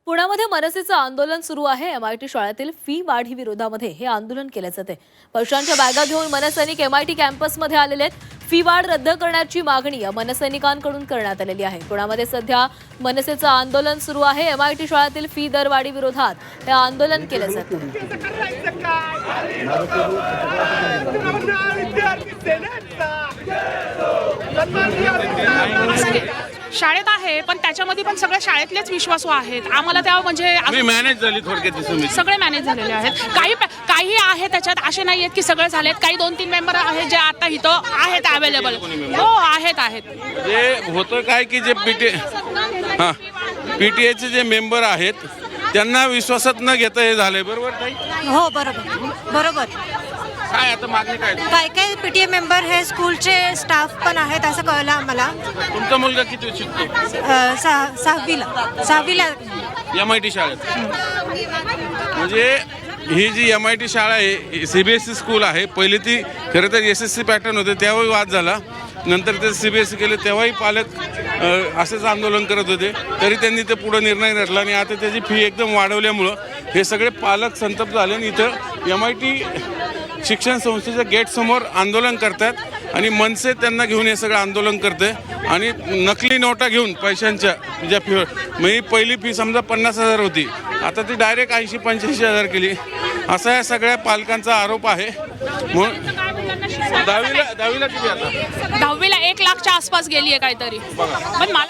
पुण्यामध्ये मनसेचं आंदोलन सुरू आहे। एमआयटी शाळेतील फी वाढी विरोधामध्ये हे आंदोलन केले जाते। पैशांच्या बॅगा घेऊन मनसैनिक एमआयटी कॅम्पसमध्ये आलेले आहेत। फी वाढ रद्द करण्याची मागणी या मनसैनिकांकडून करण्यात आलेली आहे। पुण्यामध्ये सध्या मनसेचं आंदोलन सुरू आहे। एमआयटी शाळेतील फी दरवाढी विरोधात हे आंदोलन केले जाते। शाळेत आहे पण त्याच्यामध्ये पण सगळे शाळेतलेच विश्वासू आहेत। आम्हाला त्या म्हणजे मॅनेज झाली थोडक्यात सगळे मॅनेज झालेले आहेत। काही आहे त्याच्यात असे नाही आहेत की सगळे झालेत। काही 2-3 मेंबर आहेत जे आता इथं आहेत अवेलेबल। हो आहेत जे होतं काय की जे पीटीएचे जे मेंबर आहेत त्यांना विश्वासात न घेता हे झालंय। बरोबर ताई? हो बरोबर काय आता मागणी काय? काही पीटीए मेंबर हे स्कूलचे स्टाफ पण आहेत असं कळलं आम्हाला। तुमचा मुलगा किती शिकतो? 6वीला एमआयटी शाळेत। म्हणजे ही जी एमआयटी शाळा आहे सीबीएसई स्कूल आहे। पहिली ती खरं तर एसएससी पॅटर्न होते, त्यावेळी वाद झाला। नंतर ते सीबीएसई केले तेव्हाही पालक असेच आंदोलन करत होते, तरी त्यांनी ते पुढे निर्णय घेतला आणि आता त्याची फी एकदम वाढवल्यामुळं हे सगळे पालक संतप्त झाले आणि इथं एमआयटी शिक्षण संस्थेच्या गेटसमोर आंदोलन करतात आणि मनसे त्यांना घेऊन हे सगळं आंदोलन करते आणि नकली नोटा घेऊन पैशांच्या ज्या फी म्हणजे पहिली फी समजा 50,000 होती, आता ती डायरेक्ट 80-85,000 केली, असा या सगळ्या पालकांचा आरोप आहे। म्हणून दहावीला किती आता? 10वीला 1 लाखच्या आसपास गेली आहे काहीतरी। पण मला